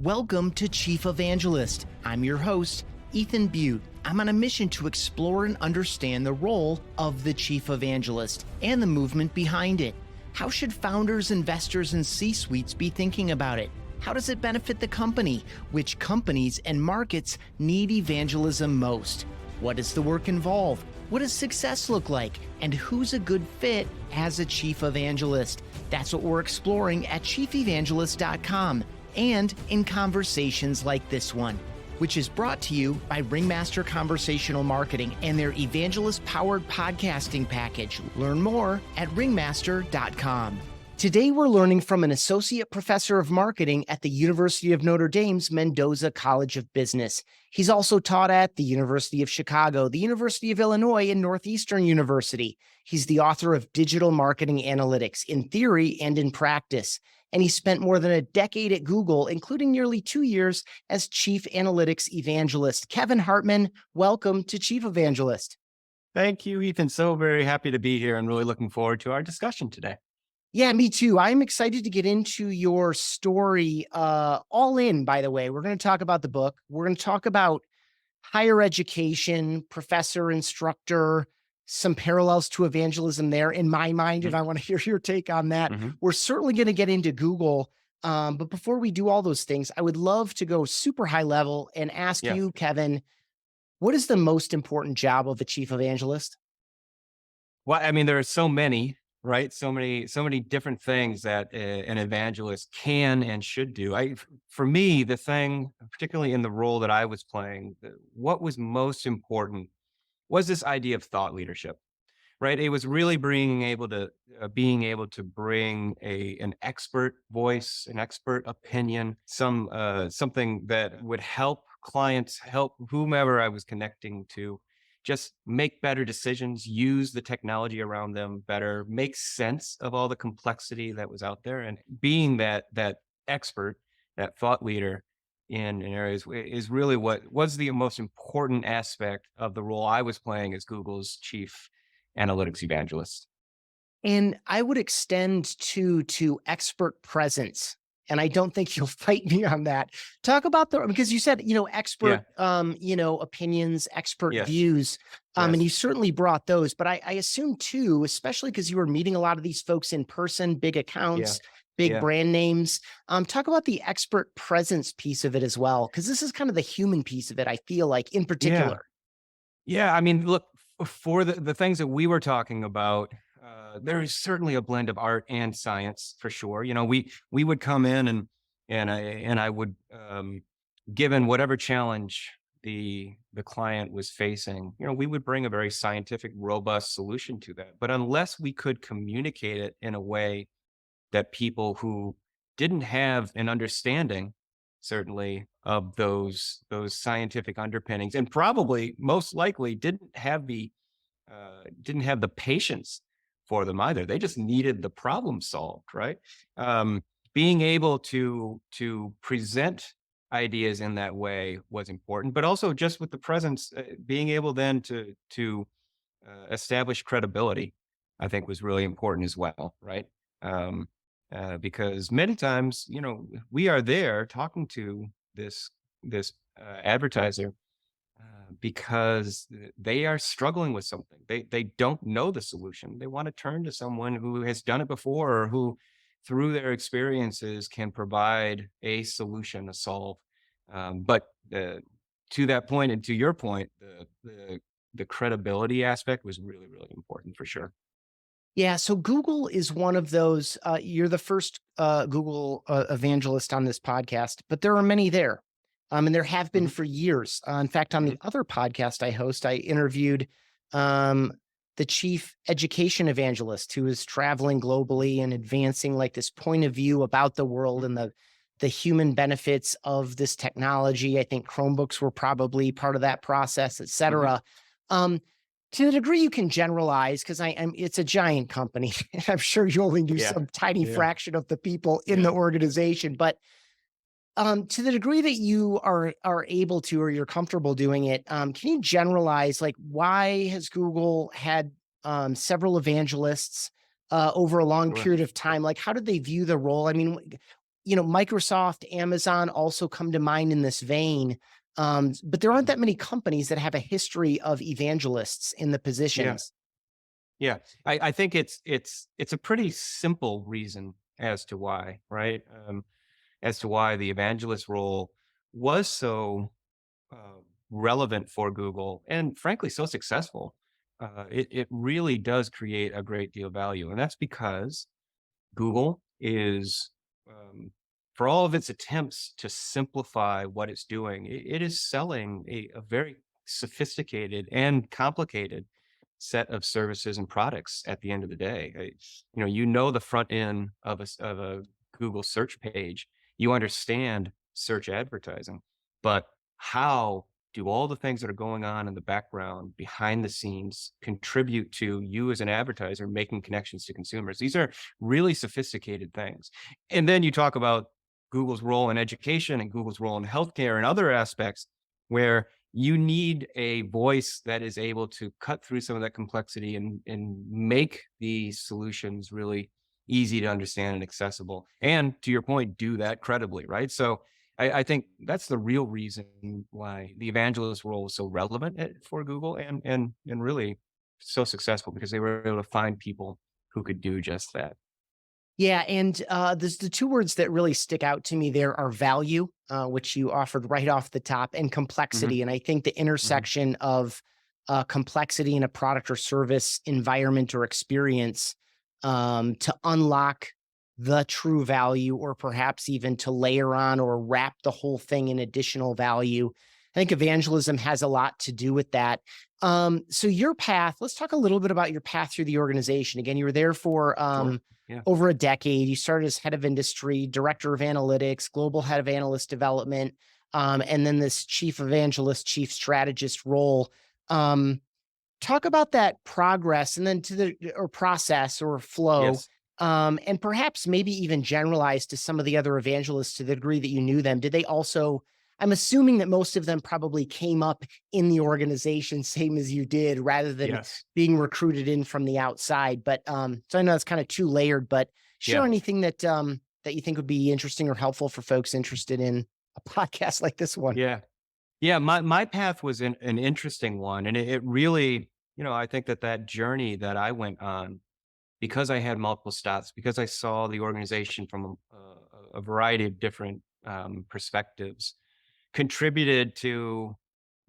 Welcome to Chief Evangelist. I'm your host, Ethan Beute. I'm on a mission to explore and understand the role of the Chief Evangelist and the movement behind it. How should founders, investors, and C-suites be thinking about it? How does it benefit the company? Which companies and markets need evangelism most? What does the work involve? What does success look like? And who's a good fit as a Chief Evangelist? That's what we're exploring at chiefevangelist.com. And in conversations like this one, which is brought to you by Ringmaster Conversational Marketing and their evangelist-powered podcasting package. Learn more at ringmaster.com. Today, we're learning from an associate professor of marketing at the University of Notre Dame's Mendoza College of Business. He's also taught at the University of Chicago, the University of Illinois, and Northeastern University. He's the author of Digital Marketing Analytics in Theory and in Practice. And he spent more than a decade at Google, including nearly 2 years as Chief Analytics Evangelist. Kevin Hartman, welcome to Chief Evangelist. Thank you, Ethan. So very happy to be here and really looking forward to our discussion today. Yeah, me too. I'm excited to get into your story. All in, by the way, we're going to talk about the book. We're going to talk about higher education, professor, instructor, some parallels to evangelism there in my mind. And I want to hear your take on that. We're certainly going to get into Google. But before we do all those things, I would love to go super high level and ask you, Kevin, what is the most important job of a chief evangelist? Well, I mean, there are so many, right? So many different things that an evangelist can and should do. For me, the thing, particularly in the role that I was playing, what was most important was this idea of thought leadership, right? It was really being able to bring an expert voice, an expert opinion, something that would help clients, help whomever I was connecting to, just make better decisions, use the technology around them better, make sense of all the complexity that was out there, and being that expert, that thought leader in areas is really what was the most important aspect of the role I was playing as Google's Chief Analytics Evangelist. And I would extend to expert presence. And I don't think you'll fight me on that. Talk about because you said, expert, opinions, expert views. And you certainly brought those, but I assume too, especially because you were meeting a lot of these folks in person, big accounts, big brand names. Talk about the expert presence piece of it as well, because this is kind of the human piece of it, I feel like, in particular. Yeah. I mean, look, for the things that we were talking about, there is certainly a blend of art and science for sure. We would come in and I would, given whatever challenge the client was facing, we would bring a very scientific, robust solution to that. But unless we could communicate it in a way that people who didn't have an understanding, certainly, of those scientific underpinnings, and probably most likely didn't have the patience for them either. They just needed the problem solved, right? Being able to present ideas in that way was important, but also just with the presence, being able then to establish credibility, I think was really important as well, right? Because many times, we are there talking to this advertiser because they are struggling with something. They don't know the solution. They want to turn to someone who has done it before, or who, through their experiences, can provide a solution, a solve. But to that point, and to your point, the credibility aspect was really, really important for sure. Yeah, so Google is one of those. You're the first Google evangelist on this podcast, but there are many there. And there have been for years. In fact, on the other podcast I host, I interviewed the chief education evangelist who is traveling globally and advancing like this point of view about the world and the human benefits of this technology. I think Chromebooks were probably part of that process, et cetera. To the degree you can generalize, because it's a giant company, and I'm sure you only do some tiny fraction of the people in the organization. But to the degree that you are able to, or you're comfortable doing it, can you generalize, like, why has Google had several evangelists over a long period of time? Like, how did they view the role? I mean, Microsoft, Amazon also come to mind in this vein. But there aren't Mhm. that many companies that have a history of evangelists in the Yeah. positions. Yeah. I think it's a pretty simple reason as to why, right? As to why the evangelist role was so uh, relevant for Google and frankly so successful. It really does create a great deal of value, and that's because Google is, for all of its attempts to simplify what it's doing, it is selling a very sophisticated and complicated set of services and products at the end of the day. The front end of a Google search page, you understand search advertising, but how do all the things that are going on in the background behind the scenes contribute to you as an advertiser making connections to consumers? These are really sophisticated things. And then you talk about Google's role in education and Google's role in healthcare and other aspects where you need a voice that is able to cut through some of that complexity and make these solutions really easy to understand and accessible. And to your point, do that credibly, right? So I think that's the real reason why the evangelist role is so relevant for Google and really so successful because they were able to find people who could do just that. Yeah, and there's the two words that really stick out to me there are value, which you offered right off the top, and Hmm. complexity. And I think the Hmm. intersection of complexity in a product or service environment or experience to unlock the true value, or perhaps even to layer on or wrap the whole thing in additional value. I think evangelism has a lot to do with that. So your path, let's talk a little bit about your path through the organization. Again, you were there for Sure. Yeah. over a decade. You started as head of industry, director of analytics, global head of analyst development, and then this chief evangelist, chief strategist role. Um, Talk about that progress and then to the or process or flow. Yes. And perhaps maybe even generalize to some of the other evangelists to the degree that you knew them. Did they also, I'm assuming that most of them probably came up in the organization, same as you did, rather than Yes. being recruited in from the outside. But so I know it's kind of too layered, but share Yeah. anything that you think would be interesting or helpful for folks interested in a podcast like this one. Yeah. Yeah. My path was an interesting one. And it really, I think that journey that I went on, because I had multiple stops, because I saw the organization from a variety of different perspectives, contributed to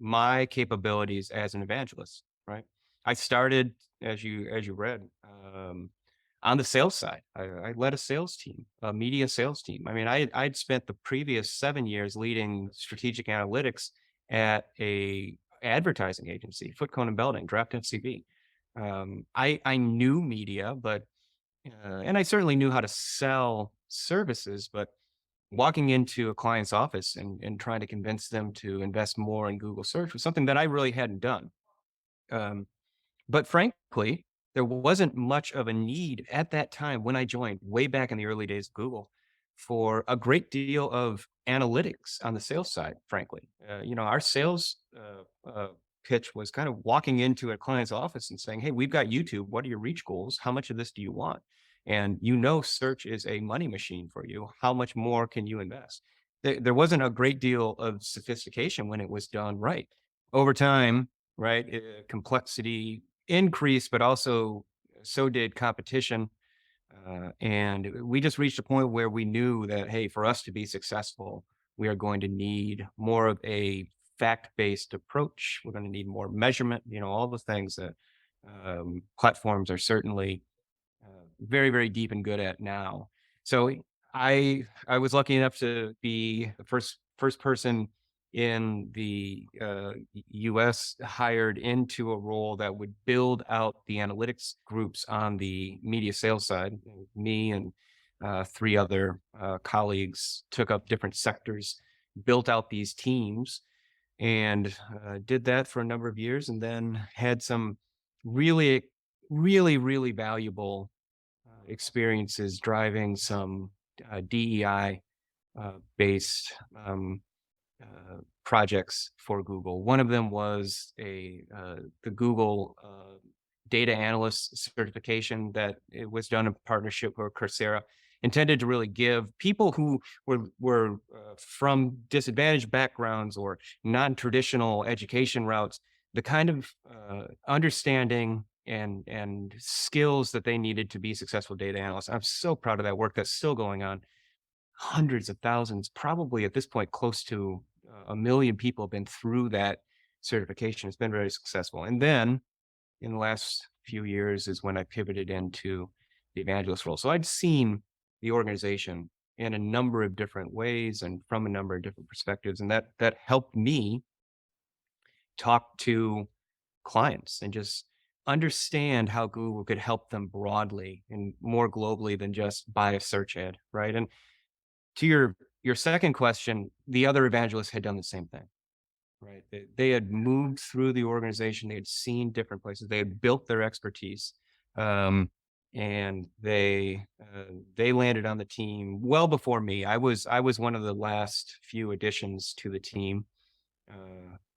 my capabilities as an evangelist, right? I started, as you read, on the sales side. I led a sales team, a media sales team. I mean, I'd spent the previous 7 years leading strategic analytics at a advertising agency, Foot Cone and Belding, Draft FCB. I knew media, but and I certainly knew how to sell services, but walking into a client's office and trying to convince them to invest more in Google search was something that I really hadn't done. Um, but frankly, there wasn't much of a need at that time when I joined way back in the early days of Google for a great deal of analytics on the sales side, frankly. Our sales pitch was kind of walking into a client's office and saying, "Hey, we've got YouTube. What are your reach goals? How much of this do you want? And search is a money machine for you. How much more can you invest?" There wasn't a great deal of sophistication when it was done right. Over time, right, complexity increased, but also so did competition. And we just reached a point where we knew that, hey, for us to be successful, we are going to need more of a fact-based approach. We're going to need more measurement, all the things that platforms are certainly very, very deep and good at now. So I was lucky enough to be the first person in the U.S. hired into a role that would build out the analytics groups on the media sales side. Me and three other colleagues took up different sectors, built out these teams, and did that for a number of years, and then had some really, really, really valuable experiences driving some DEI based projects for Google. One of them was the Google data analyst certification that it was done in partnership with Coursera. intended to really give people who were from disadvantaged backgrounds or non-traditional education routes the kind of understanding and skills that they needed to be successful data analysts. I'm so proud of that work that's still going on. Hundreds of thousands, probably at this point, close to a million people have been through that certification. It's been very successful. And then in the last few years is when I pivoted into the evangelist role. So I'd seen the organization in a number of different ways and from a number of different perspectives, and that helped me talk to clients and just understand how Google could help them broadly and more globally than just buy a search ad, right? And to your second question, the other evangelists had done the same thing, right? They had moved through the organization, they had seen different places, they had built their expertise, um, and they landed on the team well before me. I was one of the last few additions to the team,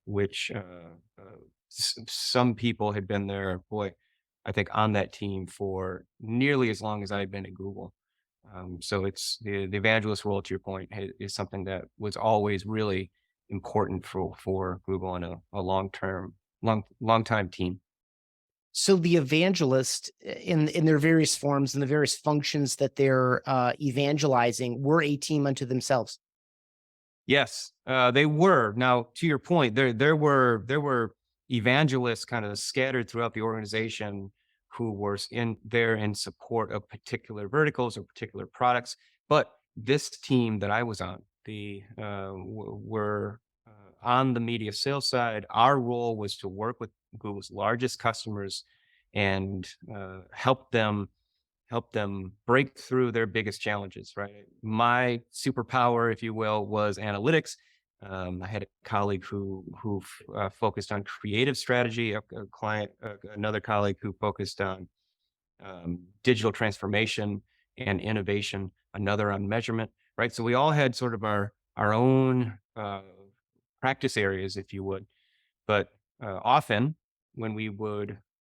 which some people had been there, boy, I think on that team for nearly as long as I had been at Google. So it's the evangelist role, to your point, is something that was always really important for Google and a long time team. So the evangelist in their various forms and the various functions that they're evangelizing were a team unto themselves. Yes, they were. Now, to your point, there were evangelists kind of scattered throughout the organization who were in there in support of particular verticals or particular products. But this team that I was on, were on the media sales side. Our role was to work with Google's largest customers and help them break through their biggest challenges, right? My superpower, if you will, was analytics. I had a colleague who focused on creative strategy, a client, another colleague who focused on digital transformation and innovation, another on measurement, right? So we all had sort of our own practice areas, if you would. But often, when we would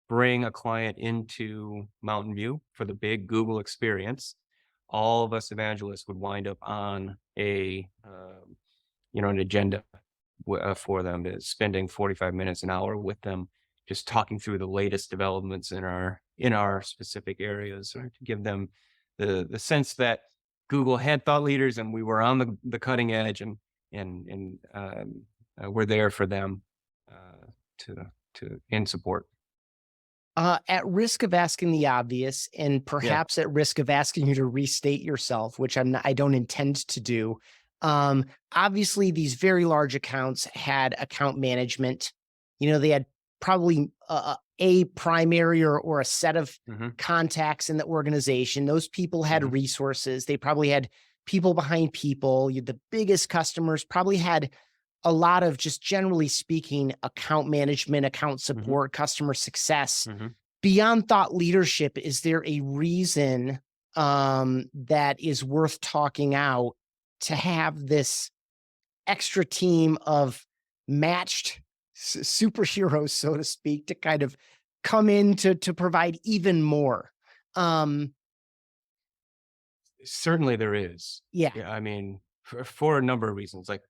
bring a client into Mountain View for the big Google experience, all of us evangelists would wind up on an agenda for them, spending 45 minutes, an hour with them, just talking through the latest developments in our specific areas, right? To give them the sense that Google had thought leaders and we were on the cutting edge, and we're there for them to in support. At risk of asking the obvious, and Yeah. perhaps at risk of asking you to restate yourself, which I don't intend to do. Obviously, these very large accounts had account management. They had probably a primary or a set of Hmm. contacts in the organization. Those people had Hmm. resources. They probably had people behind people. The biggest customers probably had a lot of, just generally speaking, account management, account Hmm. support, customer success. Hmm. Beyond thought leadership, is there a reason that is worth talking out to have this extra team of matched superheroes, so to speak, to kind of come in to provide even more? Um, Certainly there is. yeah. Yeah, I mean, for a number of reasons. Like,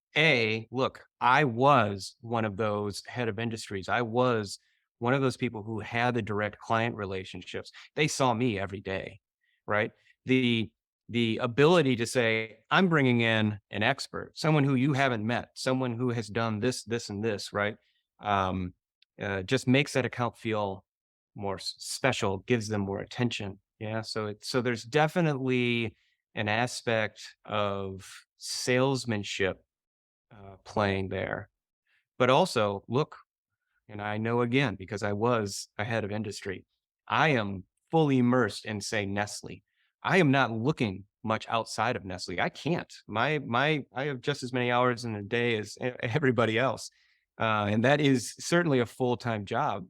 look, I was one of those head of industries. I was one of those people who had the direct client relationships. They saw me every day, right? The the ability to say, I'm bringing in an expert, someone who you haven't met, someone who has done this, this, and this, right? Um, just makes that account feel more special, gives them more attention. Yeah, so there's definitely an aspect of salesmanship playing there. But also, look, and I know again because I was a head of industry, I am fully immersed in, say, Nestle. I am not looking much outside of Nestle. I can't. I have just as many hours in a day as everybody else, and that is certainly a full time job.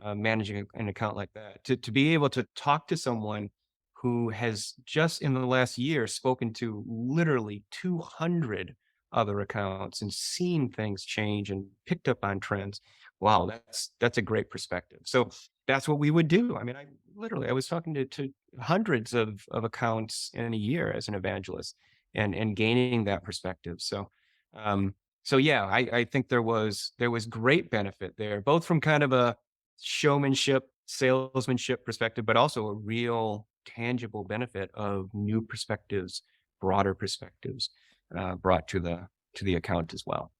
Managing an account like that, to be able to talk to someone who has just in the last year spoken to literally 200 other accounts and seen things change and picked up on trends. Wow, that's a great perspective. So that's what we would do. I mean, I was talking to hundreds of accounts in a year as an evangelist and gaining that perspective. Um, so yeah, I think there was great benefit there, both from kind of a showmanship, salesmanship perspective, but also a real tangible benefit of new perspectives, broader perspectives brought to the account as well.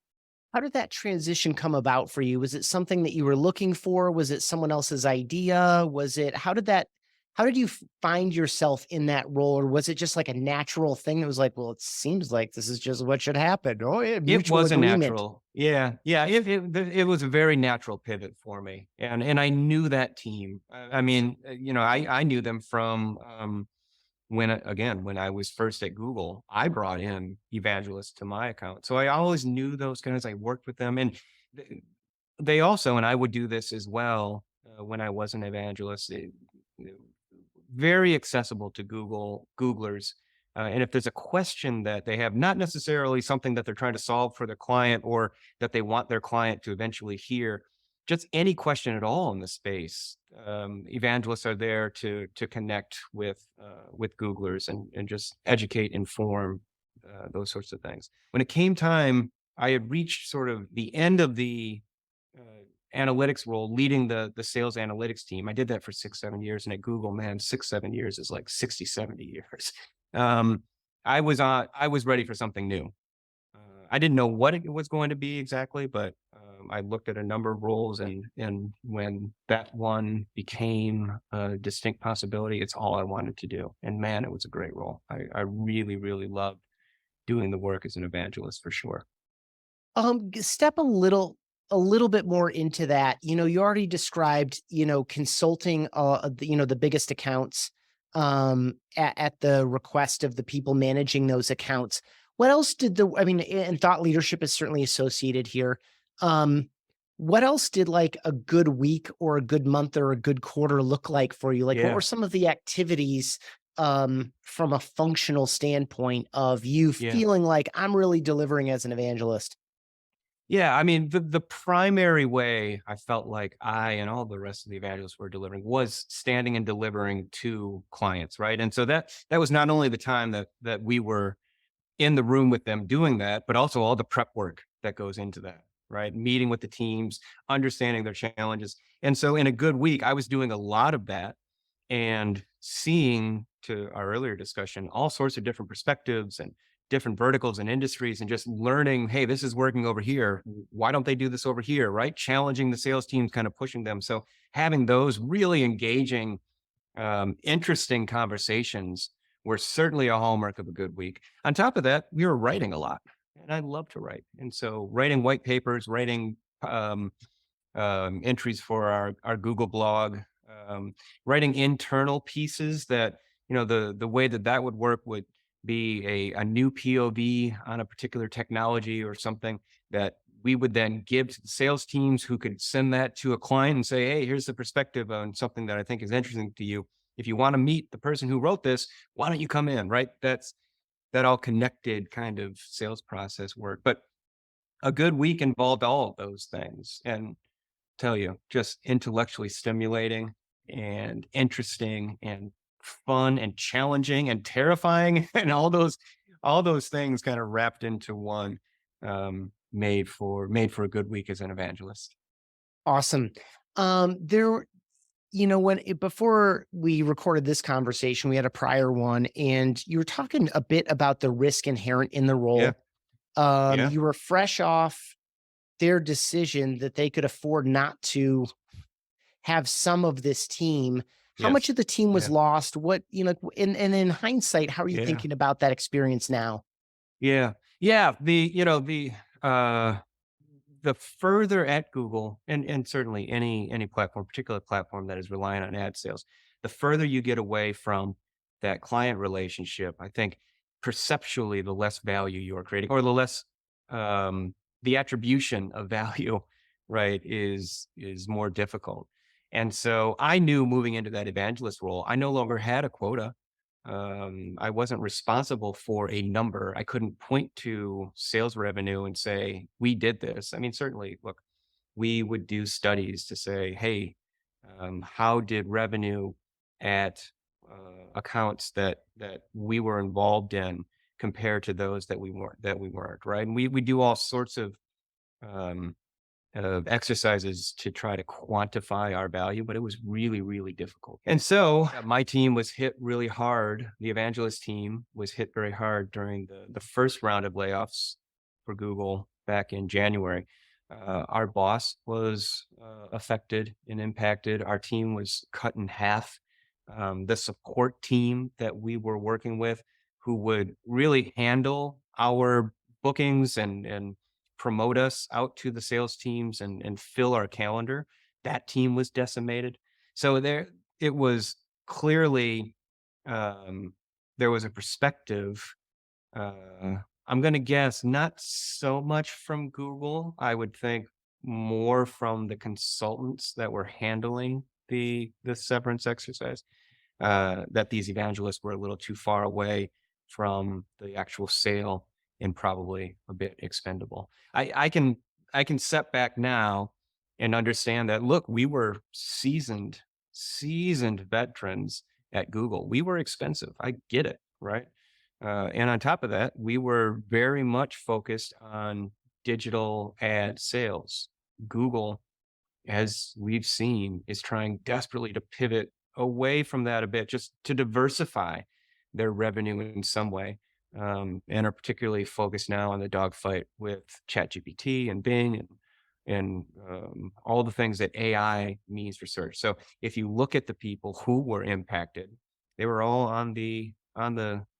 How did that transition come about for you? Was it something that you were looking for? Was it someone else's idea? Was it how did you find yourself in that role? Or was it just like a natural thing that was like, well, it seems like this is just what should happen? Oh, yeah, It mutual was a agreement. natural, yeah, yeah. It was a very natural pivot for me, and I knew that team. I mean, I knew them from again when I was first at Google. I brought in evangelists to my account, so I always knew those guys. I worked with them, and th- they also, and I would do this as well when I was an evangelist. Very accessible to Googlers. And if there's a question that they have, not necessarily something that they're trying to solve for their client or that they want their client to eventually hear, just any question at all in the space, evangelists are there to connect with Googlers and just educate, inform, those sorts of things. When it came time, I had reached sort of the end of the uh, analytics role, leading the sales analytics team. I did that for 6, 7 years. And at Google, man, 6, 7 years is like 60, 70 years. Um, I was ready for something new. I didn't know what it was going to be exactly, but I looked at a number of roles, and when that one became a distinct possibility, it's all I wanted to do. And man, it was a great role. I really, really loved doing the work as an evangelist for sure. Step a little bit more into that. You already described, consulting, the biggest accounts, at the request of the people managing those accounts. What else did I mean, and thought leadership is certainly associated here. Um, what else did like a good week or a good month or a good quarter look like for you? Like, what were Yeah, some of the activities, from a functional standpoint of you yeah. feeling like I'm really delivering as an evangelist? Yeah, I mean, the primary way I felt like I and all the rest of the evangelists were delivering was standing and delivering to clients, right? And so that was not only the time that we were in the room with them doing that, but also all the prep work that goes into that, right? Meeting with the teams, understanding their challenges. And so in a good week, I was doing a lot of that and seeing, to our earlier discussion, all sorts of different perspectives and different verticals and industries, and just learning, hey, this is working over here. Why don't they do this over here? Right? Challenging the sales teams, kind of pushing them. So having those really engaging, interesting conversations were certainly a hallmark of a good week. On top of that, we were writing a lot, and I love to write. And so writing white papers, writing entries for our Google blog, um, writing internal pieces that, the way that would work would be a new POV on a particular technology or something that we would then give to the sales teams, who could send that to a client and say, hey, here's the perspective on something that I think is interesting to you. If you want to meet the person who wrote this, why don't you come in? Right? That all connected kind of sales process work. But a good week involved all of those things. And tell you, just intellectually stimulating and interesting and fun and challenging and terrifying and all those things kind of wrapped into one, made for a good week as an evangelist. Awesome. There when before we recorded this conversation, we had a prior one, and you were talking a bit about the risk inherent in the Yeah, role. yeah, You were fresh off their decision that they could afford not to have some of this team. How much yes, of the team was yeah, lost? What, and in hindsight, how are you yeah, thinking about that experience now? yeah, yeah. Uh the further at Google, and certainly any platform, particular platform that is relying on ad sales, the further you get away from that client relationship, I think perceptually the less value you are creating, or the less, um, the attribution of value, right, is more difficult. And so I knew moving into that evangelist role, I no longer had a quota. I wasn't responsible for a number. I couldn't point to sales revenue and say, we did this. I mean, certainly, look, we would do studies to say, hey, How did revenue at accounts that we were involved in compare to those that we weren't, right? And we do all sorts um, of exercises to try to quantify our value, but it was really, really difficult. And so my team was hit really hard. The evangelist team was hit very hard during the first round of layoffs for Google back in January. Our boss was affected and impacted. Our team was cut in half. The support team that we were working with, who would really handle our bookings and promote us out to the sales teams and fill our calendar, that team was decimated. So it was clearly, um, there was a perspective, I'm gonna guess not so much from Google. I would think more from the consultants that were handling the severance exercise, that these evangelists were a little too far away from the actual sale and probably a bit expendable. I can step back now and understand that, look, we were seasoned veterans at Google. We were expensive. I get it, right? And on top of that, we were very much focused on digital ad sales. Google, as we've seen, is trying desperately to pivot away from that a bit, just to diversify their revenue in some way, and are particularly focused now on the dogfight with ChatGPT and Bing and all the things that AI means for search. So if you look at the people who were impacted, they were all on the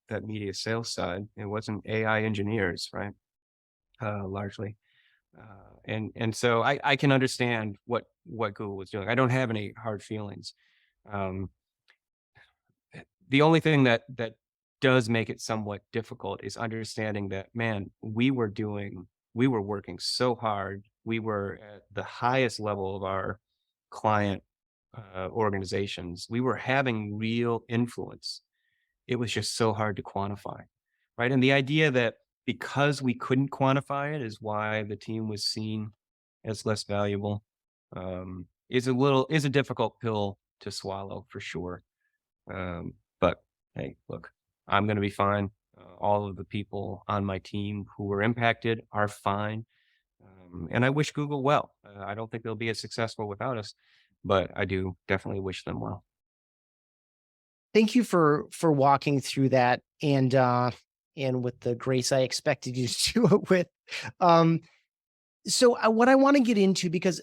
that media sales side. It wasn't AI engineers, right? Largely. And so I can understand what Google was doing. I don't have any hard feelings. Um, the only thing that does make it somewhat difficult is understanding that, man, we were working so hard. We were at the highest level of our client organizations. We were having real influence. It was just so hard to quantify, right? And the idea that because we couldn't quantify it is why the team was seen as less valuable, is a difficult pill to swallow for sure. But hey, look, I'm going to be fine. All of the people on my team who were impacted are fine. And I wish Google well. I don't think they'll be as successful without us, but I do definitely wish them well. Thank you for walking through that and with the grace I expected you to do it with. Um, what I want to get into, because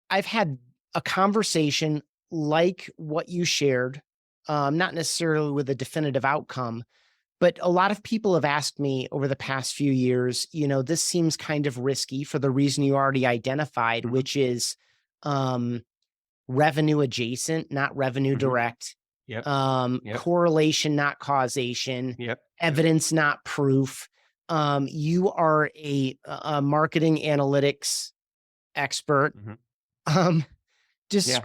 I've had a conversation like what you shared, not necessarily with a definitive outcome, but a lot of people have asked me over the past few years, this seems kind of risky for the reason you already identified, Mhm. which is um, revenue adjacent, not revenue Mhm. direct, Yep. Yep. correlation, not causation, Yep. Yep. evidence, not proof. You are a marketing analytics expert. Mhm. Um, Yeah.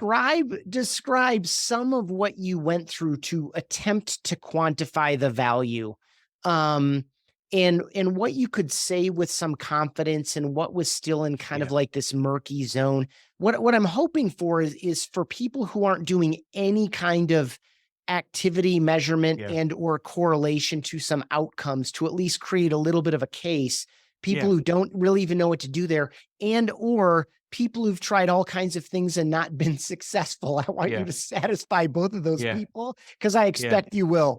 describe some of what you went through to attempt to quantify the value, um, and what you could say with some confidence and what was still in kind of Yeah. like this murky zone. What I'm hoping for is for people who aren't doing any kind of activity measurement Yeah. and or correlation to some outcomes to at least create a little bit of a case. People Yeah. who don't really even know what to do there, and or people who've tried all kinds of things and not been successful. I want you Yeah. to satisfy both of those Yeah. people because I Yeah. expect you will.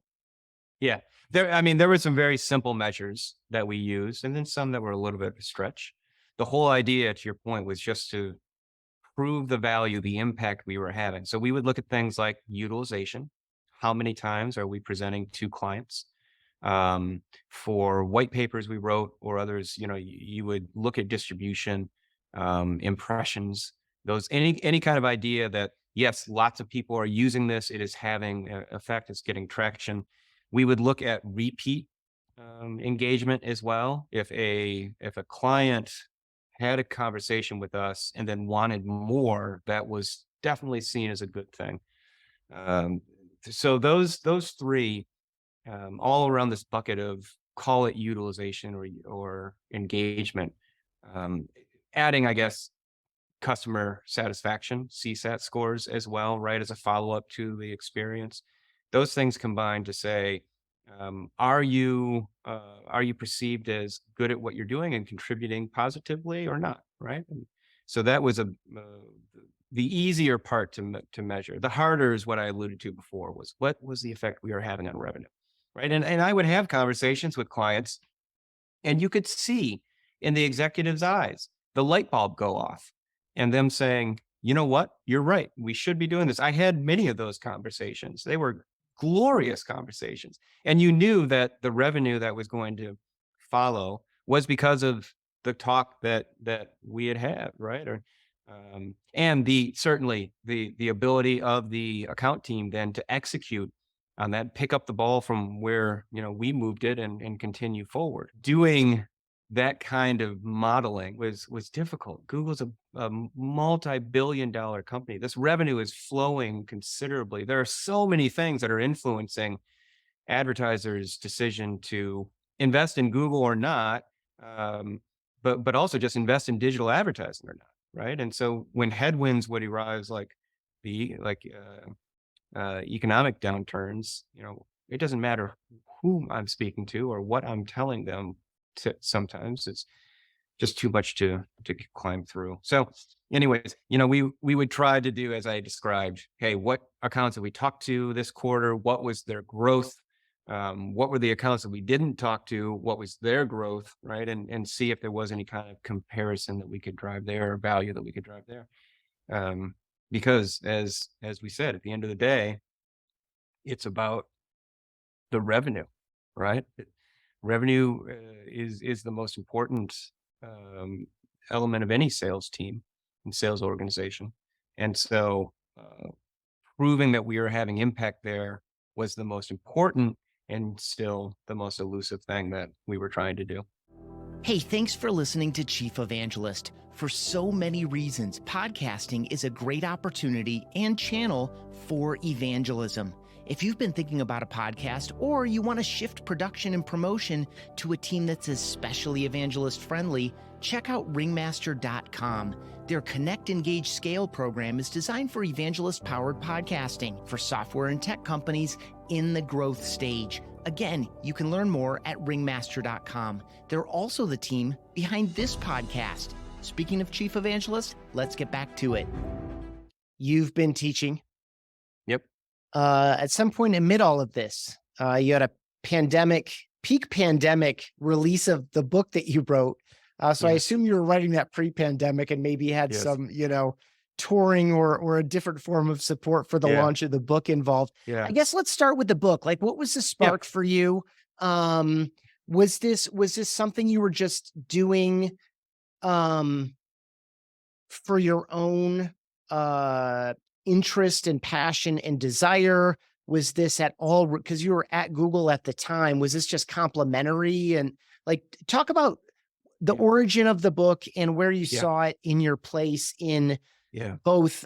Yeah. I mean, there were some very simple measures that we used, and then some that were a little bit of a stretch. The whole idea, to your point, was just to prove the value, the impact we were having. So we would look at things like utilization. How many times are we presenting to clients? Um, for white papers we wrote or others, you would look at distribution, impressions, those any kind of idea that yes, lots of people are using this. It is having effect. It's getting traction. We would look at repeat engagement as well. If a client had a conversation with us and then wanted more, that was definitely seen as a good thing. Um, so those three, all around this bucket of, call it utilization or engagement, um, adding, I guess, customer satisfaction, CSAT scores as well, right? As a follow-up to the experience. Those things combine to say, are you perceived as good at what you're doing and contributing positively or not, right? And so that was the easier part to measure. The harder is what I alluded to before, was what was the effect we were having on revenue, right? And I would have conversations with clients, and you could see in the executive's eyes the light bulb go off, and them saying, you know what, you're right, we should be doing this. I had many of those conversations. They were glorious conversations. And you knew that the revenue that was going to follow was because of the talk that we had, right? Or and the certainly the ability of the account team then to execute on that, pick up the ball from where, we moved it, and continue forward. Doing that kind of modeling was difficult. Google's a multi-billion-dollar company. This revenue is flowing considerably. There are so many things that are influencing advertisers' decision to invest in Google or not, but also just invest in digital advertising or not, right? And so when headwinds would arise, like the like economic downturns, it doesn't matter who I'm speaking to or what I'm telling them. Sometimes it's just too much to climb through. So, anyways, we would try to do as I described. Hey, what accounts have we talked to this quarter? What was their growth? What were the accounts that we didn't talk to? What was their growth, right? And see if there was any kind of comparison that we could drive there, or value that we could drive there. Because as we said, at the end of the day, it's about the revenue, right? Revenue is the most important element of any sales team and sales organization. And so proving that we are having impact there was the most important and still the most elusive thing that we were trying to do. Hey, thanks for listening to Chief Evangelist. For so many reasons, podcasting is a great opportunity and channel for evangelism. If you've been thinking about a podcast, or you want to shift production and promotion to a team that's especially evangelist friendly, check out ringmaster.com. Their Connect, Engage, Scale program is designed for evangelist-powered podcasting for software and tech companies in the growth stage. Again, you can learn more at ringmaster.com. They're also the team behind this podcast. Speaking of Chief Evangelist, let's get back to it. You've been teaching. Yep. At some point amid all of this, you had a peak pandemic release of the book that you wrote. So I assume you were writing that pre-pandemic and maybe had some, touring or a different form of support for the launch of the book involved. Yeah. I guess let's start with the book. Like, what was the spark for you? Was this something you were just doing for your own interest and passion and desire? Was this at all, because you were at Google at the time, was this just complimentary? And talk about the origin of the book and where you saw it in your place in both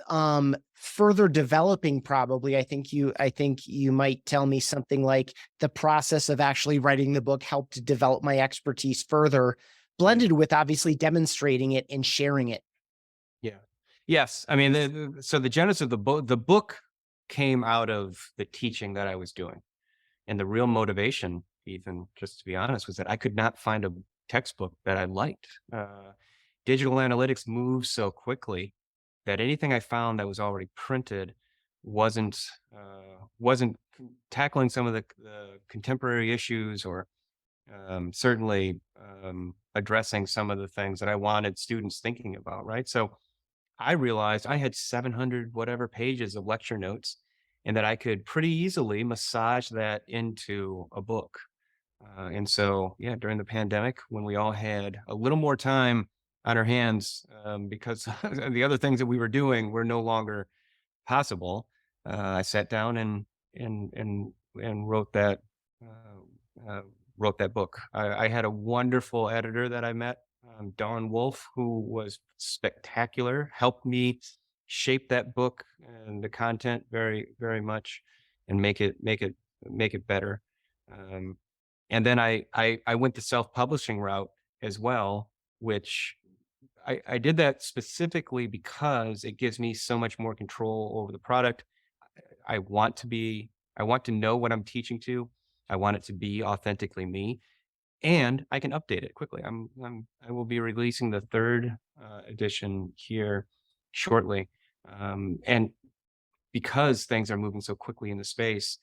further developing, probably. I think you might tell me something like the process of actually writing the book helped develop my expertise further, blended with obviously demonstrating it and sharing it. Yeah. Yes. I mean, so the genesis of the book came out of the teaching that I was doing. And the real motivation, Ethan, just to be honest, was that I could not find a textbook that I liked. Digital analytics moves so quickly that anything I found that was already printed wasn't tackling some of the contemporary issues, or certainly addressing some of the things that I wanted students thinking about, right? So I realized I had 700 whatever pages of lecture notes, and that I could pretty easily massage that into a book. And so, during the pandemic, when we all had a little more time on our hands, because the other things that we were doing were no longer possible, I sat down and wrote that book. I had a wonderful editor that I met, Dawn Wolf, who was spectacular, helped me shape that book and the content very, very much, and make it better. And then I went the self-publishing route as well, which I did that specifically because it gives me so much more control over the product. I want to be, I want to know what I'm teaching to. I want it to be authentically me, and I can update it quickly. I will be releasing the third edition here shortly, and because things are moving so quickly in the space,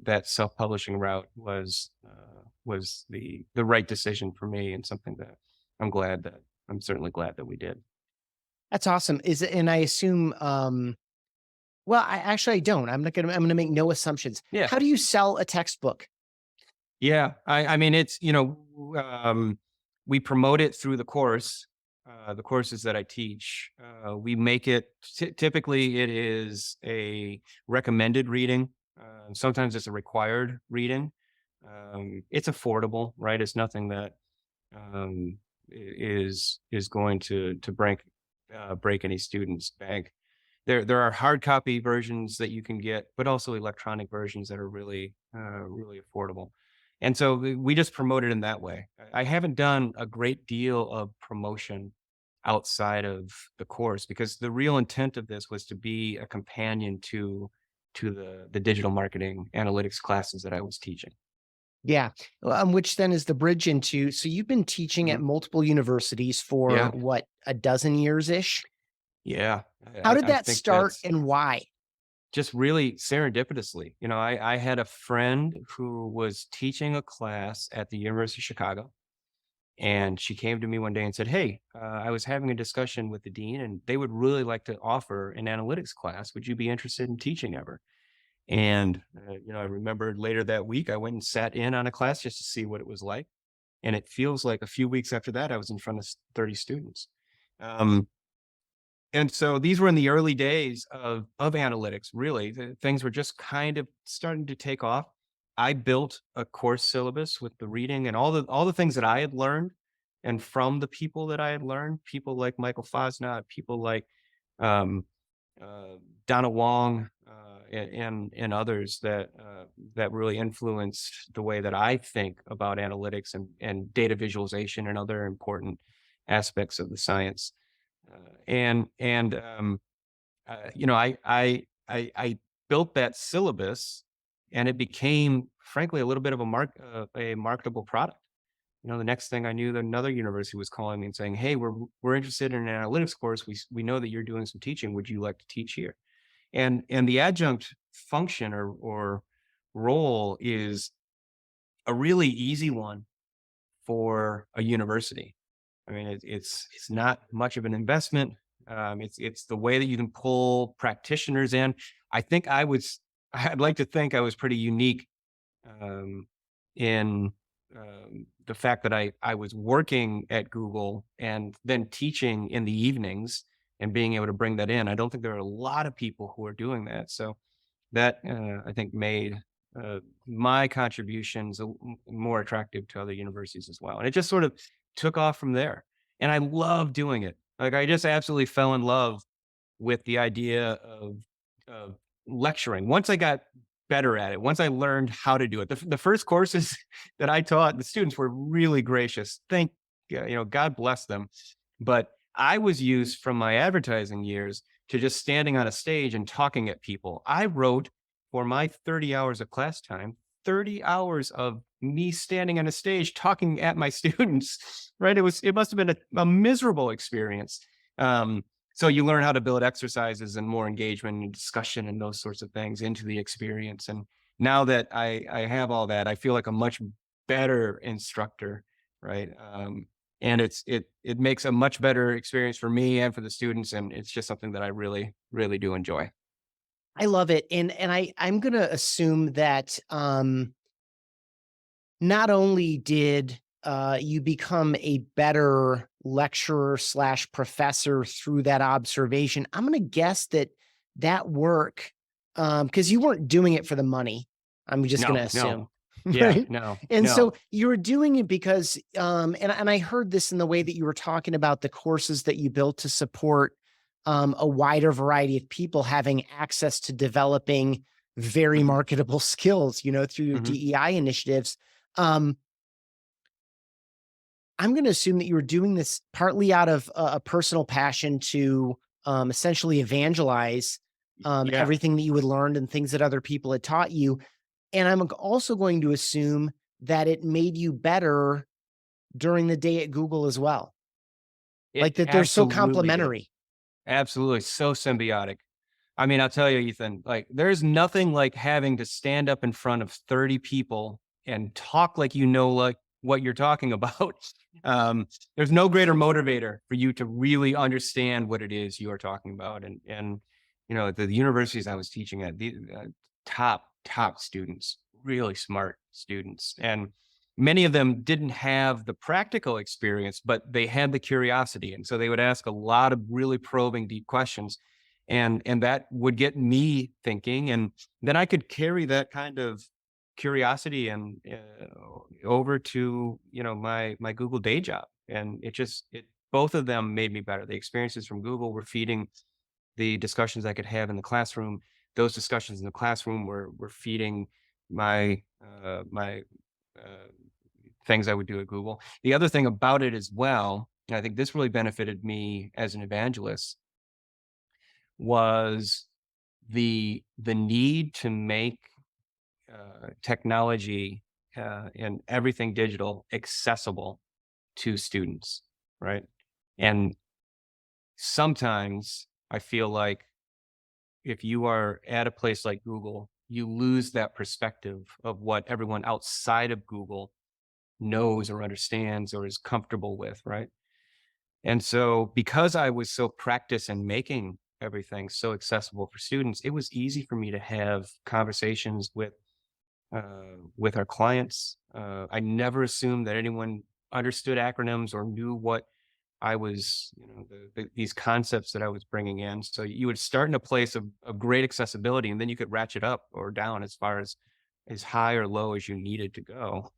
that self-publishing route was the right decision for me, and something that I'm glad that I'm certainly glad that we did. That's awesome. Is it, and I assume, well, I don't. I'm gonna make no assumptions. Yeah. How do you sell a textbook? Yeah, I mean, it's, we promote it through the courses that I teach. We make it typically it is a recommended reading. Sometimes it's a required reading. It's affordable, right? It's nothing that is going to break any student's bank. There are hard copy versions that you can get, but also electronic versions that are really affordable. And so we just promote it in that way. I haven't done a great deal of promotion outside of the course, because the real intent of this was to be a companion to the digital marketing analytics classes that I was teaching. Yeah, which then is the bridge into, so you've been teaching at Mhm. multiple universities for Yeah, what, a dozen years ish? yeah. How did I that think start that's and why? just really serendipitously. I had a friend who was teaching a class at the University of Chicago, and she came to me one day and said, "Hey, I was having a discussion with the dean, and they would really like to offer an analytics class. Would you be interested in teaching ever?" And I remember later that week, I went and sat in on a class just to see what it was like. And it feels like a few weeks after that, I was in front of 30 students. Um, and so these were in the early days of analytics, really. Things were just kind of starting to take off. I built a course syllabus with the reading and all the things that I had learned, and from the people that I had learned, people like Michael Fosnot, people like um, uh, Donna Wong, and others that really influenced the way that I think about analytics and data visualization and other important aspects of the science. I built that syllabus, and it became, frankly, a little bit of a marketable product. The next thing I knew, another university was calling me and saying, "Hey, we're interested in an analytics course. We know that you're doing some teaching. Would you like to teach here?" And the adjunct function or role is a really easy one for a university. I mean, it's not much of an investment. It's the way that you can pull practitioners in. I think I'd like to think I was pretty unique, um, in the fact that I was working at Google and then teaching in the evenings and being able to bring that in. I don't think there are a lot of people who are doing that. So that, I think, made my contributions more attractive to other universities as well. And it just sort of took off from there. And I love doing it. Like, I just absolutely fell in love with the idea of lecturing. Once I got better at it, once I learned how to do it, the first courses that I taught, the students were really gracious. God bless them. But I was used from my advertising years to just standing on a stage and talking at people. I wrote, for my 30 hours of class time, 30 hours of me standing on a stage talking at my students, right? It must have been a miserable experience. So you learn how to build exercises and more engagement and discussion and those sorts of things into the experience. And now that I have all that, I feel like a much better instructor, right? And it makes a much better experience for me and for the students, and it's just something that I really really do enjoy. I love it, and I'm gonna assume that, not only did, you become a better lecturer slash professor through that observation, I'm gonna guess that that work, because you weren't doing it for the money, I'm just gonna No, no, assume, yeah, right? no, And so no. you were doing it because, and I heard this in the way that you were talking about the courses that you built to support, a wider variety of people having access to developing very Mhm, marketable skills, through your mhm. DEI initiatives. Um, I'm going to assume that you were doing this partly out of a personal passion to essentially evangelize Yeah, everything that you had learned and things that other people had taught you. And I'm also going to assume that it made you better during the day at Google as well. Like it that they're so absolutely did. complementary. Absolutely, so symbiotic. I mean, I'll tell you, Ethan, like there's nothing like having to stand up in front of 30 people and talk like you know like what you're talking about. There's no greater motivator for you to really understand what it is you are talking about. And you know, the universities I was teaching at, the top students, really smart students. And many of them didn't have the practical experience, but they had the curiosity. And so they would ask a lot of really probing, deep questions. And that would get me thinking. And then I could carry that kind of curiosity and over to, you know, my Google day job. And it both of them made me better. The experiences from Google were feeding the discussions I could have in the classroom. Those discussions in the classroom were feeding my uh, things I would do at Google. The other thing about it as well, and I think this really benefited me as an evangelist, was the need to make technology and everything digital accessible to students, right? And sometimes I feel like if you are at a place like Google, you lose that perspective of what everyone outside of Google knows or understands or is comfortable with, right? And so because I was so practiced in making everything so accessible for students, it was easy for me to have conversations with our clients. I never assumed that anyone understood acronyms or knew what I was, you know, these concepts that I was bringing in. So you would start in a place of great accessibility, and then you could ratchet up or down as far as high or low as you needed to go.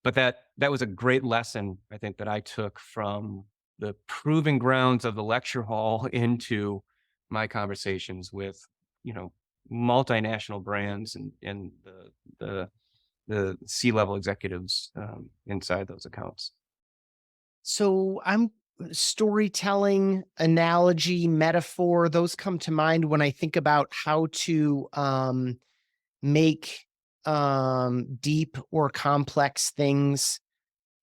But that was a great lesson, I think, that I took from the proving grounds of the lecture hall into my conversations with, you know, multinational brands and the C-level executives inside those accounts. So I'm storytelling, analogy, metaphor, those come to mind when I think about how to make deep or complex things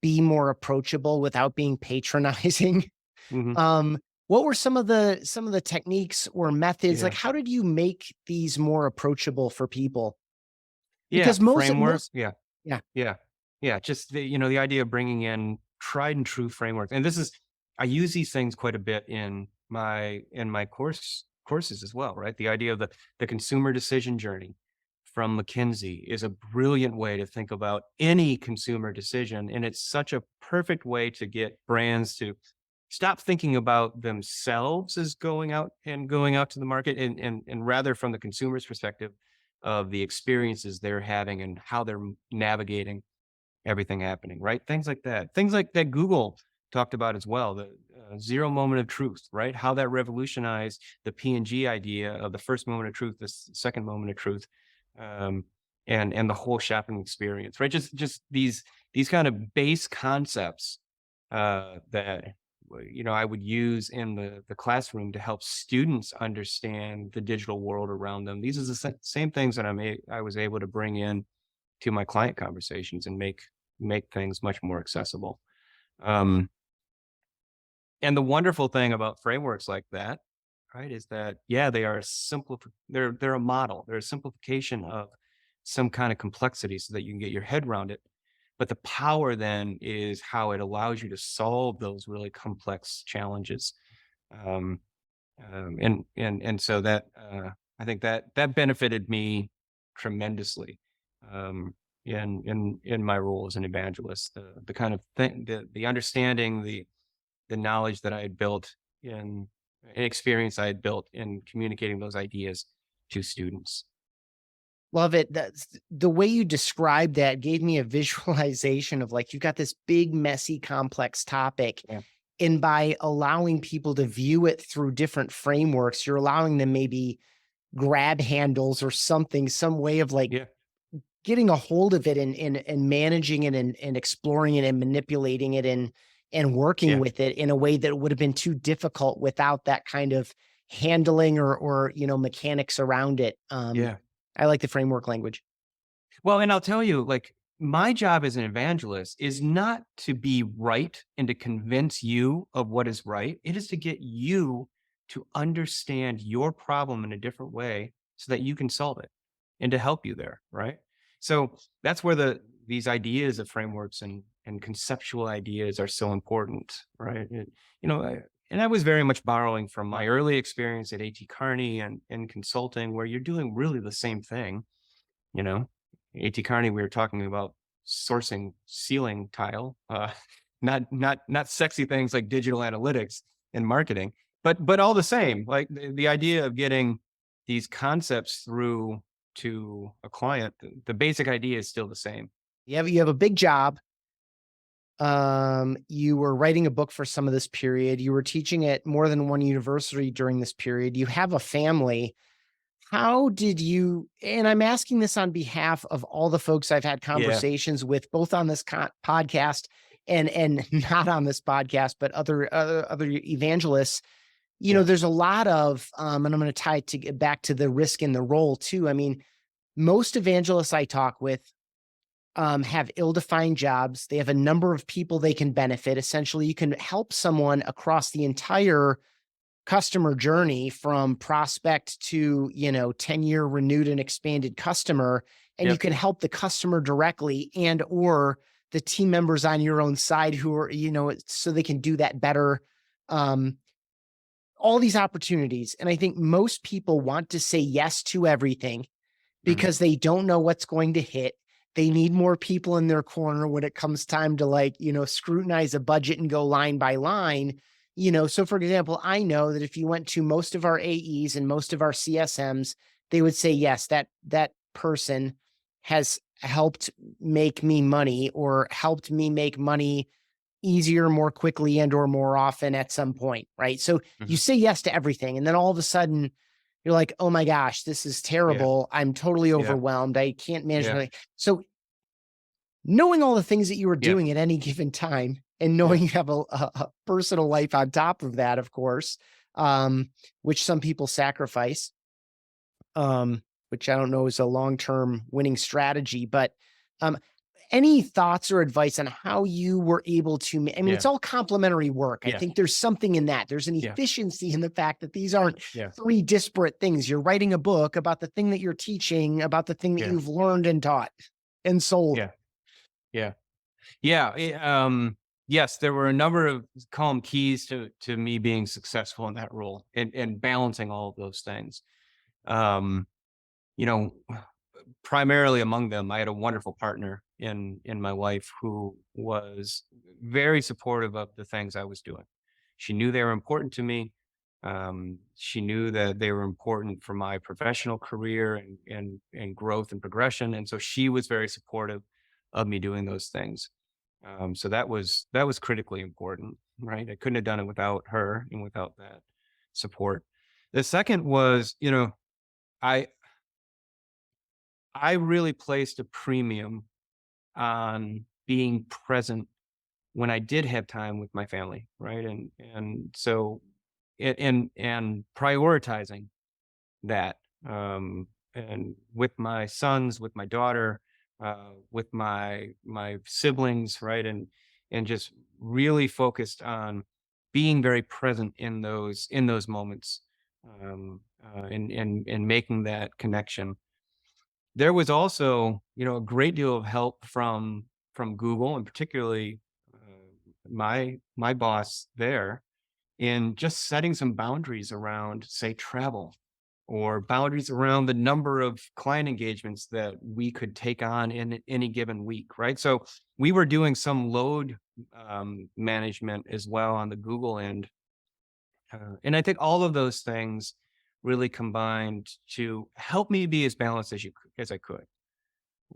be more approachable without being patronizing. Mhm. um, what were some of the techniques or methods? Like, Yeah. how did you make these more approachable for people? Yeah, Because framework. most Yeah. yeah. Yeah. Yeah, just the, you know, the idea of bringing in tried and true framework. And this is I use these things quite a bit in my courses as well, right? The idea of the consumer decision journey from McKinsey is a brilliant way to think about any consumer decision, and it's such a perfect way to get brands to stop thinking about themselves as going out to the market and rather from the consumer's perspective of the experiences they're having and how they're navigating everything happening, right? Things like that. Things like that Google talked about as well, the zero moment of truth, right? How that revolutionized the P&G idea of the first moment of truth, the second moment of truth, um, and the whole shopping experience, right? Just these kind of base concepts that you know I would use in the classroom to help students understand the digital world around them. These are the same things that I was able to bring in to my client conversations and make things much more accessible. Um, and the wonderful thing about frameworks like that, right, is that yeah, they are they're a model. They're a simplification of some kind of complexity so that you can get your head around it. But the power then is how it allows you to solve those really complex challenges. Um, and so that I think that benefited me tremendously in my role as an evangelist. The kind of thing, the understanding, the knowledge that I had built in an experience I had built in communicating those ideas to students. Love it. That's the way you described that gave me a visualization of like you've got this big, messy, complex topic. Yeah, And by allowing people to view it through different frameworks, you're allowing them maybe grab handles or something, some way of like yeah, getting a hold of it and managing it and exploring it and manipulating it and working Yeah. with it in a way that would have been too difficult without that kind of handling or mechanics around it. Yeah. I like the framework language. Well, and I'll tell you, like, my job as an evangelist is not to be right and to convince you of what is right. It is to get you to understand your problem in a different way so that you can solve it and to help you there, right? So that's where these ideas of frameworks and conceptual ideas are so important, right? You know, and I was very much borrowing from my early experience at AT Kearney and consulting, where you're doing really the same thing. You know, AT Kearney, we were talking about sourcing ceiling tile, not sexy things like digital analytics and marketing, but all the same, like the idea of getting these concepts through to a client, the basic idea is still the same. You have a big job. You were writing a book for some of this period. You were teaching at more than one university during this period. You have a family. How did you, and I'm asking this on behalf of all the folks I've had Yeah, conversations with, both on this podcast and not on this podcast, but other evangelists. yeah, There's a lot of, and I'm going to tie it back to the risk and the role too. I mean, most evangelists I talk with have ill-defined jobs. They have a number of people they can benefit. Essentially, you can help someone across the entire customer journey from prospect to 10-year renewed and expanded customer, and you yep, can help the customer directly and or the team members on your own side who are so they can do that better. um all these opportunities, and I think most people want to say yes to everything mhm, because they don't know what's going to hit. They need more people in their corner when it comes time to scrutinize a budget and go line by line. So for example, I know that if you went to most of our AEs and most of our CSMs, they would say, yes, that person has helped make me money or helped me make money easier, more quickly, and or more often at some point, right? So you mhm, say yes to everything, and then all of a sudden you're like, "Oh my gosh, this is yeah, terrible. I'm totally yeah, overwhelmed. I can't manage yeah, my." So knowing all the things that you were yeah, doing at any given time and yeah, knowing you have a personal life on top of that, of course, um, which some people sacrifice, um, which I don't know is a long-term winning strategy, but, um, any thoughts or advice on how you were able to I mean, yeah, it's all complementary work. I yeah, think there's something in that. There's an yeah, efficiency in the fact that these aren't yeah, 3 disparate things. You're writing a book about the thing that you're teaching, about the thing that yeah, you've learned and taught and sold. yeah, yeah. Yeah, yes, there were a number of calm keys to me being successful in that role and balancing all of those things. Um, you know, primarily among them, I had a wonderful partner in my wife who was very supportive of the things I was doing. She knew they were important to me. She knew that they were important for my professional career and growth and progression, and so she was very supportive of me doing those things. So that was critically important, right? I couldn't have done it without her and without that support. The second was, I I really placed a premium on being present when I did have time with my family, right? And so and prioritizing that, and with my sons, with my daughter, with my siblings, right? And just really focused on being very present in those moments, and making that connection. There was also, a great deal of help from Google, and particularly my boss there, in just setting some boundaries around, say, travel, or boundaries around the number of client engagements that we could take on in any given week, right? So we were doing some load management as well on the Google end, and I think all of those things really combined to help me be as balanced as I could.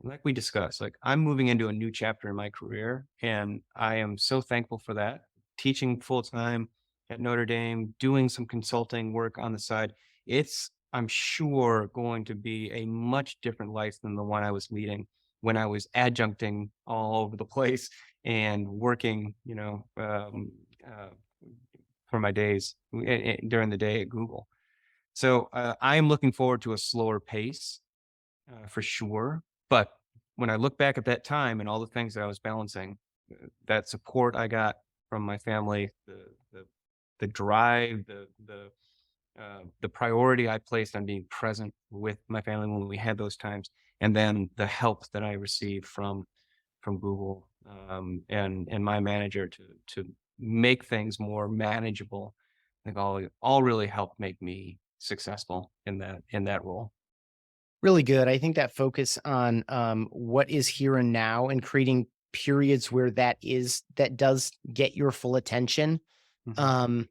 Like we discussed, like, I'm moving into a new chapter in my career, and I am so thankful for that. Teaching full time at Notre Dame, doing some consulting work on the side. It's I'm sure, going to be a much different life than the one I was leading when I was adjuncting all over the place and working, for my days during the day at Google. So I am looking forward to a slower pace for sure. But when I look back at that time and all the things that I was balancing, that support I got from my family, the drive, the priority I placed on being present with my family when we had those times, and then the help that I received from Google and my manager to make things more manageable. I think all really helped make me successful in that role. Really good. I think that focus on what is here and now and creating periods where that does get your full attention. Hmm. Um,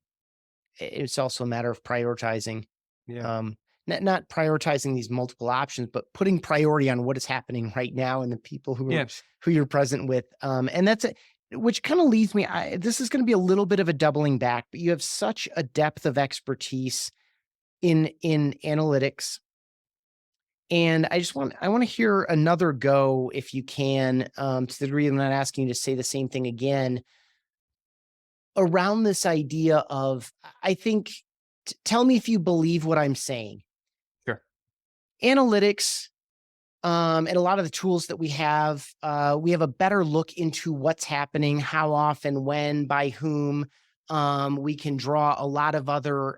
it's also a matter of prioritizing. Yeah. Um, not prioritizing these multiple options, but putting priority on what is happening right now and the people Yeah. who you're present with. And that's it, which kind of leads me. This is going to be a little bit of a doubling back, but you have such a depth of expertise in analytics, and I want to hear another go if you can, to the degree I'm not asking you to say the same thing again around this idea of I think. Tell me if you believe what I'm saying. Sure. Analytics, and a lot of the tools that we have a better look into what's happening, how often, when, by whom. We can draw a lot of other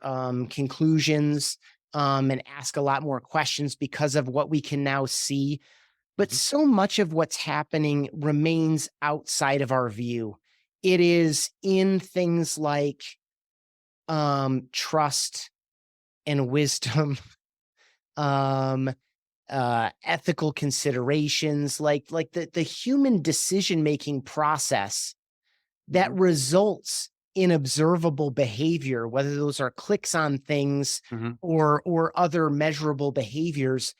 conclusions, and ask a lot more questions because of what we can now see. But Hmm. so much of what's happening remains outside of our view. It is in things like trust and wisdom, um, ethical considerations, like the human decision making process that Hmm. results in observable behavior, whether those are clicks on things Hmm. or other measurable behaviors.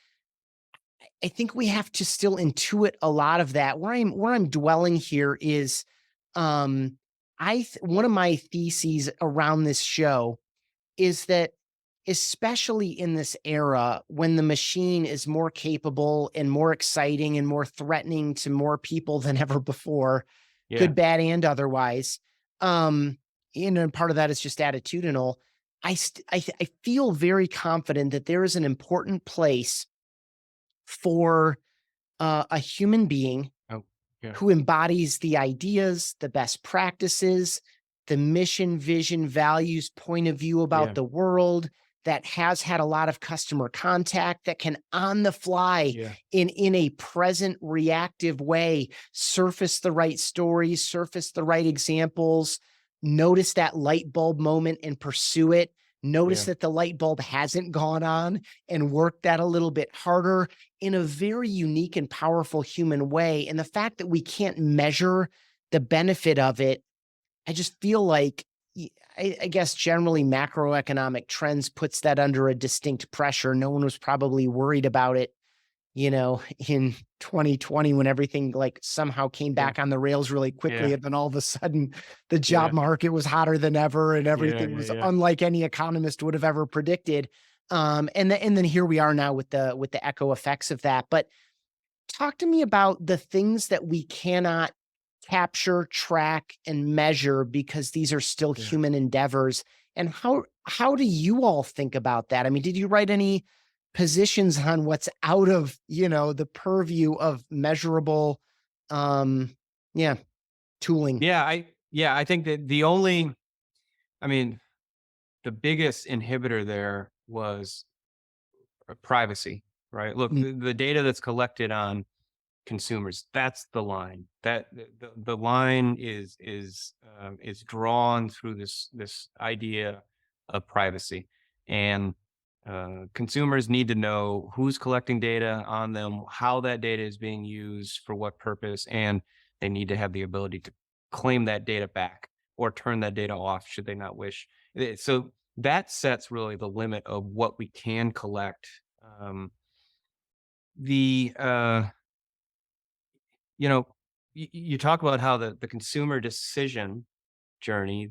I think we have to still intuit a lot of that. Where I'm dwelling here is, um, one of my theses around this show is that, especially in this era when the machine is more capable and more exciting and more threatening to more people than ever before, Yeah. good, bad, and otherwise. Um, and part of that is just attitudinal. I feel very confident that there is an important place for a human being Oh, yeah. who embodies the ideas, the best practices, the mission, vision, values, point of view about Yeah. the world, that has had a lot of customer contact, that can on the fly Yeah. in a present reactive way surface the right stories, surface the right examples, notice that light bulb moment and pursue it. Notice Yeah. that the light bulb hasn't gone on and work that a little bit harder in a very unique and powerful human way. And the fact that we can't measure the benefit of it, I just feel like, I guess generally macroeconomic trends puts that under a distinct pressure. No one was probably worried about it, in 2020 when everything like somehow came Yeah. back on the rails really quickly. Yeah. And then all of a sudden the job Yeah. market was hotter than ever and Yeah. everything Yeah. was Yeah. unlike any economist would have ever predicted. And then here we are now with the echo effects of that. But talk to me about the things that we cannot capture, track, and measure because these are still Yeah. human endeavors. And how do you all think about that? I mean, did you write any positions on what's out of, the purview of measurable, um, yeah, tooling? I think that I mean, the biggest inhibitor there was privacy, right? Look, Mm, the data that's collected on consumers, that's the line. The line is drawn through this idea of privacy, and consumers need to know who's collecting data on them, how that data is being used, for what purpose, and they need to have the ability to claim that data back or turn that data off should they not wish. So that sets really the limit of what we can collect. Um, the you know, you talk about how the consumer decision. journey,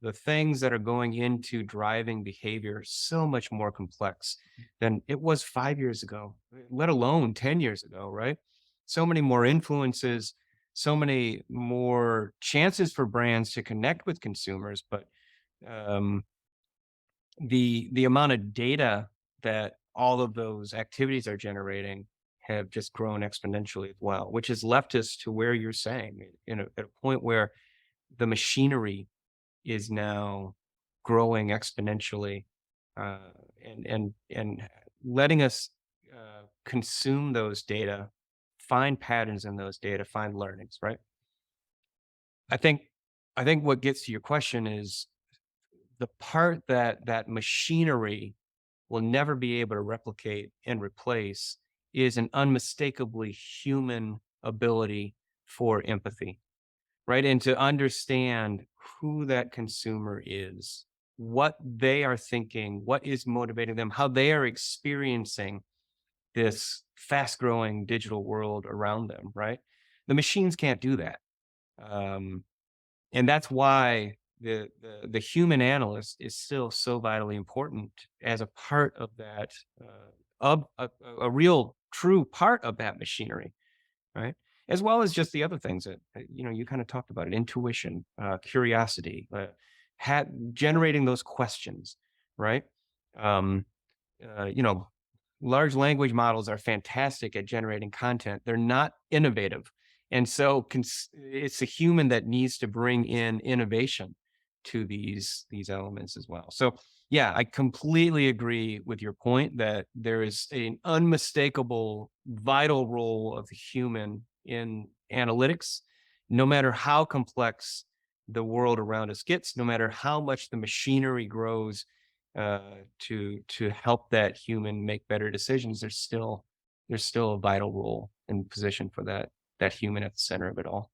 the things that are going into driving behavior are so much more complex than it was 5 years ago, let alone 10 years ago, right? So many more influences, so many more chances for brands to connect with consumers, but um, the amount of data that all of those activities are generating have just grown exponentially as well, which has left us to where you're saying, at a point where the machinery is now growing exponentially, uh, and letting us consume those data, find patterns in those data, find learnings. Right. I think I think what gets to your question is the part that that machinery will never be able to replicate and replace is an unmistakably human ability for empathy, right? And to understand who that consumer is, what they are thinking, what is motivating them, how they are experiencing this fast growing digital world around them, right? The machines can't do that. Um, and that's why the human analyst is still so vitally important as a part of that, of a real true part of that machinery, right? As well as just the other things that, you kind of talked about it, intuition, curiosity, generating those questions, right? Um, you know, large language models are fantastic at generating content. They're not innovative. And so it's a human that needs to bring in innovation to these elements as well. So yeah, I completely agree with your point that there is an unmistakable vital role of the human in analytics, no matter how complex the world around us gets, no matter how much the machinery grows to help that human make better decisions. There's still a vital role and position for that human at the center of it all.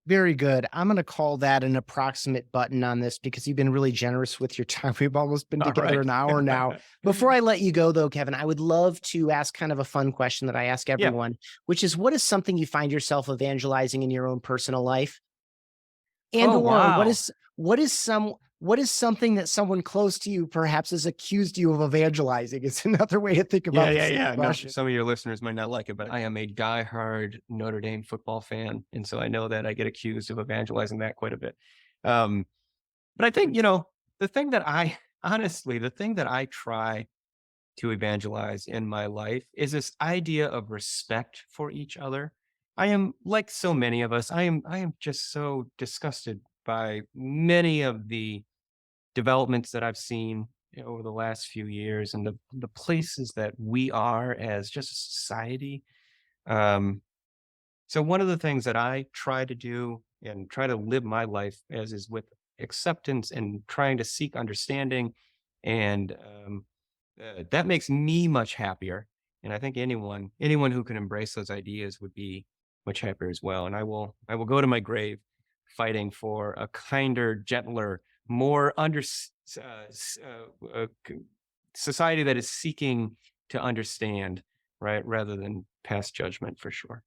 Very good. I'm going to call that an approximate button on this because you've been really generous with your time. We've almost been All together right. an hour now. Before I let you go, though, Kevin, I would love to ask kind of a fun question that I ask Yeah. everyone, which is what is something you find yourself evangelizing in your own personal life? And Oh or wow. what is something that someone close to you perhaps has accused you of evangelizing? It's another way to think Yeah, about yeah, this yeah. No, question. some of your listeners might not like it, but I am a diehard Notre Dame football fan, and so I know that I get accused of evangelizing that quite a bit. Um, but I think the thing that I honestly, the thing that I try to evangelize in my life is this idea of respect for each other. I am like so many of us. I am just so disgusted by many of the developments that I've seen over the last few years and the places that we are as just a society. Um, so one of the things that I try to do and try to live my life as is with acceptance and trying to seek understanding, and that makes me much happier. And I think anyone who can embrace those ideas would be much happier as well. And I will go to my grave fighting for a kinder, gentler, more society that is seeking to understand, right, rather than pass judgment for sure.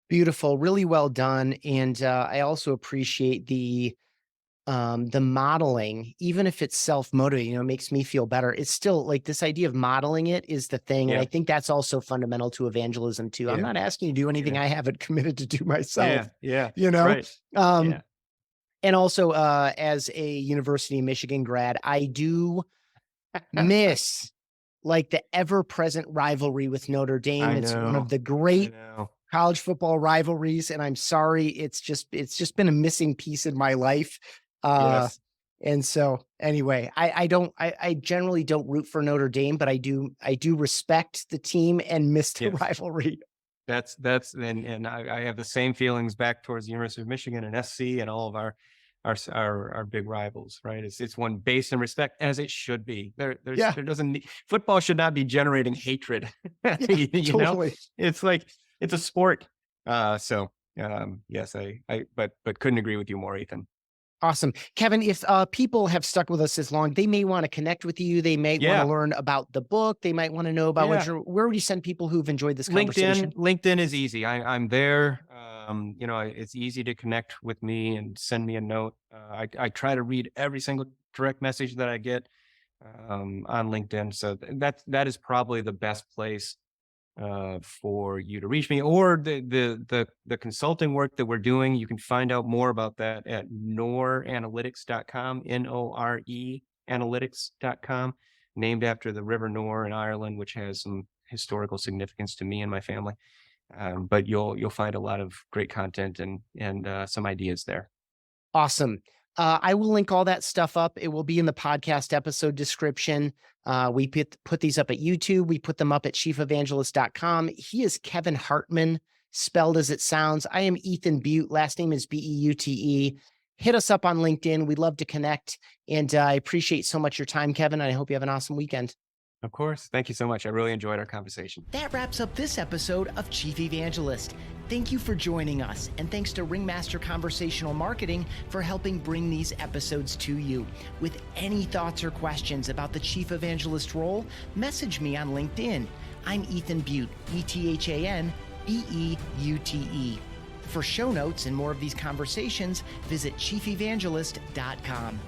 Beautiful, really well done. And I also appreciate the modeling, even if it's self-motivating, makes me feel better. It's still like this idea of modeling it is the thing. And I Yeah, think that's also fundamental to evangelism too. I'm yeah, not asking you to do anything yeah, I haven't committed to do myself, yeah, yeah. you know? Right. Um, Yeah. and also, as a University of Michigan grad, I do miss like the ever-present rivalry with Notre Dame. I It's one of know. the I great know. college football rivalries, and I'm sorry, it's just been a missing piece in my life. Uh, Yes. and so anyway, I generally don't root for Notre Dame, but I do respect the team and miss the Yes. rivalry. That's and I have the same feelings back towards the University of Michigan and SC and all of our big rivals, right? It's one based in respect as it should be. Yeah, There doesn't need, football should not be generating hatred. yeah, you know, totally. it's like it's a sport. Yes, but couldn't agree with you more, Ethan. Awesome. Kevin, if people have stuck with us this long, they may want to connect with you. They may want to Yeah, learn about the book. They might want to know about yeah. where would you send people who've enjoyed this LinkedIn, conversation? LinkedIn is easy. I'm there. It's easy to connect with me and send me a note. I try to read every single direct message that I get on LinkedIn. So that is probably the best place for you to reach me, or the consulting work that we're doing. You can find out more about that at noranalytics.com, NORE analytics.com, named after the River Nore in Ireland, which has some historical significance to me and my family. But you'll find a lot of great content and some ideas there. Awesome. I will link all that stuff up. It will be in the podcast episode description. We put these up at YouTube. We put them up at chiefelvangelist.com. He is Kevin Hartman, spelled as it sounds. I am Ethan Beute. Last name is Beute. Hit us up on LinkedIn. We'd love to connect. And I appreciate so much your time, Kevin. And I hope you have an awesome weekend. Of course. Thank you so much. I really enjoyed our conversation. That wraps up this episode of Chief Evangelist. Thank you for joining us, and thanks to Ringmaster Conversational Marketing for helping bring these episodes to you. With any thoughts or questions about the Chief Evangelist role, message me on LinkedIn. I'm Ethan Beute, ETHAN BEUTE. For show notes and more of these conversations, visit chiefevangelist.com.